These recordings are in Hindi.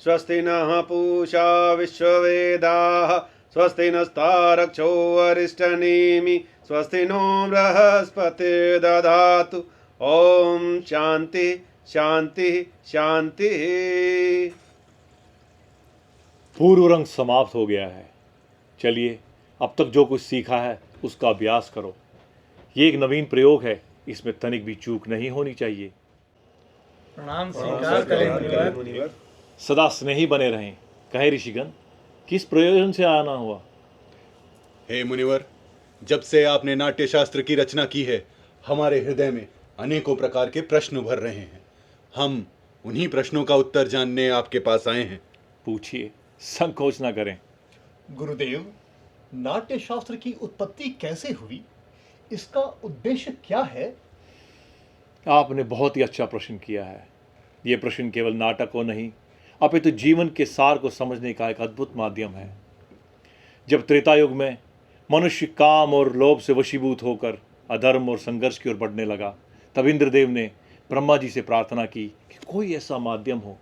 स्वस्ति नः पूषा विश्ववेदाः स्वस्ति नस्तारक्षो अरिष्टनेमि स्वस्ति नो बृहस्पतिर्दधातु। ओम शांति शांति शांति। पूर्व रंग समाप्त हो गया है। चलिए अब तक जो कुछ सीखा है उसका अभ्यास करो। ये एक नवीन प्रयोग है, इसमें तनिक भी चूक नहीं होनी चाहिए। प्रणाम स्वीकार करें मुनिवर। सदा स्नेही बने रहें। कहे ऋषिगण, किस प्रयोजन से आना हुआ? हे मुनिवर, जब से आपने नाट्य शास्त्र की रचना की है, हमारे हृदय में अनेकों प्रकार के प्रश्न उभर रहे हैं। हम उन्हीं प्रश्नों का उत्तर जानने आपके पास आए हैं। पूछिए, संकोच ना करें। गुरुदेव, नाट्य शास्त्र की उत्पत्ति कैसे हुई? इसका उद्देश्य क्या है? आपने बहुत ही अच्छा प्रश्न किया है। ये प्रश्न केवल नाटक को नहीं, अपितु जीवन के सार को समझने का एक अद्भुत माध्यम है। जब त्रेता युग में मनुष्य काम और लोभ से वशीभूत होकर अधर्म और संघर्ष की ओर बढ़ने लगा, तब इंद्रदेव ने ब्रह्मा जी से प्रार्थना की कि कोई ऐसा माध्यम हो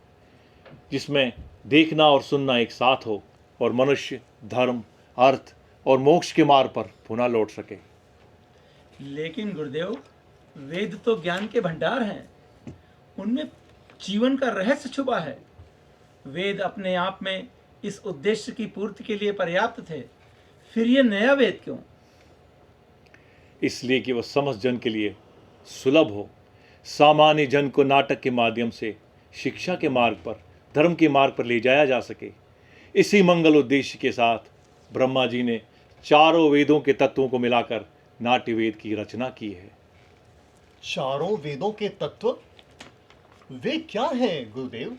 जिसमें देखना और सुनना एक साथ हो और मनुष्य धर्म, अर्थ और मोक्ष के मार्ग पर पुनः लौट सके। लेकिन गुरुदेव, वेद तो ज्ञान के भंडार हैं, उनमें जीवन का रहस्य छुपा है। वेद अपने आप में इस उद्देश्य की पूर्ति के लिए पर्याप्त थे, फिर ये नया वेद क्यों? इसलिए कि वह समस्त जन के लिए सुलभ हो, सामान्य जन को नाटक के माध्यम से शिक्षा के मार्ग पर, धर्म के मार्ग पर ले जाया जा सके। इसी मंगल उद्देश्य के साथ ब्रह्मा जी ने चारों वेदों के तत्वों को मिलाकर नाट्य वेद की रचना की है। चारों वेदों के तत्व वे क्या हैं गुरुदेव?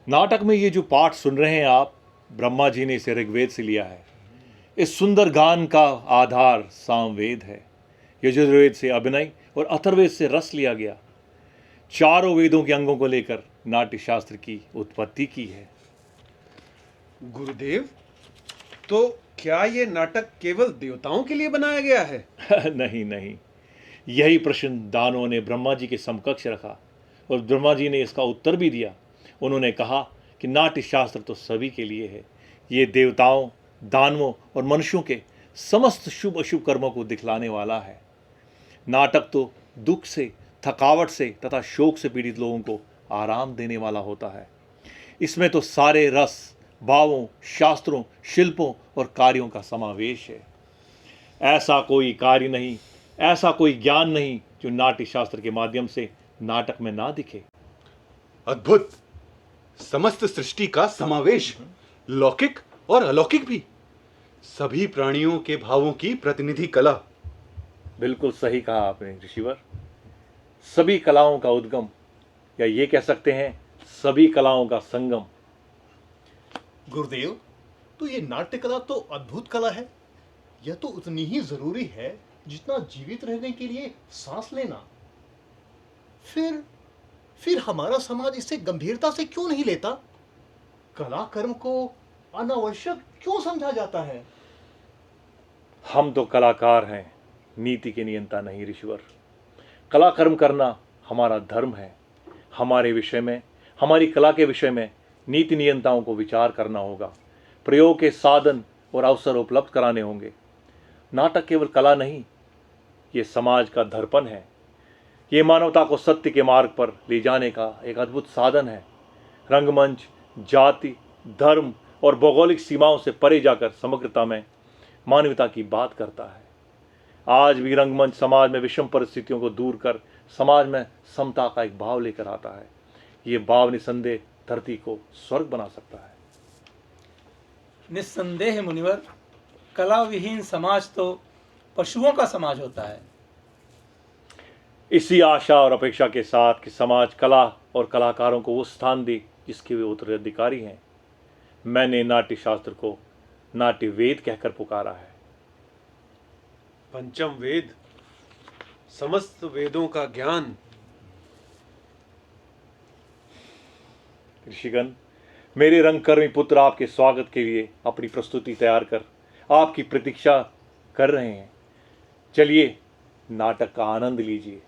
नाटक में ये जो पाठ सुन रहे हैं आप, ब्रह्मा जी ने इसे ऋग्वेद से लिया है। इस सुंदर गान का आधार सामवेद है। यजुर्वेद से अभिनय और अथर्ववेद से रस लिया गया। चारों वेदों के अंगों को लेकर नाट्य शास्त्र की उत्पत्ति की है। गुरुदेव, तो क्या ये नाटक केवल देवताओं के लिए बनाया गया है? नहीं नहीं, यही प्रश्न दानवों ने ब्रह्मा जी के समकक्ष रखा और ब्रह्मा जी ने इसका उत्तर भी दिया। उन्होंने कहा कि नाट्य शास्त्र तो सभी के लिए है। ये देवताओं, दानवों और मनुष्यों के समस्त शुभ अशुभ कर्मों को दिखलाने वाला है। नाटक तो दुख से, थकावट से तथा शोक से पीड़ित लोगों को आराम देने वाला होता है। इसमें तो सारे रस, भावों, शास्त्रों, शिल्पों और कार्यों का समावेश है। ऐसा कोई कार्य नहीं, ऐसा कोई ज्ञान नहीं जो नाट्य शास्त्र के माध्यम से नाटक में ना दिखे। अद्भुत! समस्त सृष्टि का समावेश, लौकिक और अलौकिक भी, सभी प्राणियों के भावों की प्रतिनिधि कला। बिल्कुल सही कहा आपने ऋषिवर। सभी कलाओं का उद्गम, या ये कह सकते हैं सभी कलाओं का संगम। गुरुदेव, तो ये नाट्य कला तो अद्भुत कला है। यह तो उतनी ही जरूरी है जितना जीवित रहने के लिए सांस लेना। फिर हमारा समाज इसे गंभीरता से क्यों नहीं लेता? कला कर्म को अनावश्यक क्यों समझा जाता है? हम तो कलाकार हैं, नीति के नियंता नहीं ऋषिवर। कला कर्म करना हमारा धर्म है। हमारे विषय में, हमारी कला के विषय में नीति नियंताओं को विचार करना होगा। प्रयोग के साधन और अवसर उपलब्ध कराने होंगे। नाटक केवल कला नहीं, ये समाज का दर्पण है। ये मानवता को सत्य के मार्ग पर ले जाने का एक अद्भुत साधन है। रंगमंच जाति, धर्म और भौगोलिक सीमाओं से परे जाकर समग्रता में मानवता की बात करता है। आज भी रंगमंच समाज में विषम परिस्थितियों को दूर कर समाज में समता का एक भाव लेकर आता है। ये भाव निसंदेह धरती को स्वर्ग बना सकता है। निस्संदेह मुनिवर, कला विहीन समाज तो पशुओं का समाज होता है। इसी आशा और अपेक्षा के साथ कि समाज कला और कलाकारों को वो स्थान दे जिसके वे उत्तराधिकारी हैं, मैंने नाट्य शास्त्र को नाट्य वेद कहकर पुकारा है। पंचम वेद, समस्त वेदों का ज्ञान। ऋषिगण, मेरे रंगकर्मी पुत्र आपके स्वागत के लिए अपनी प्रस्तुति तैयार कर आपकी प्रतीक्षा कर रहे हैं। चलिए नाटक का आनंद लीजिए।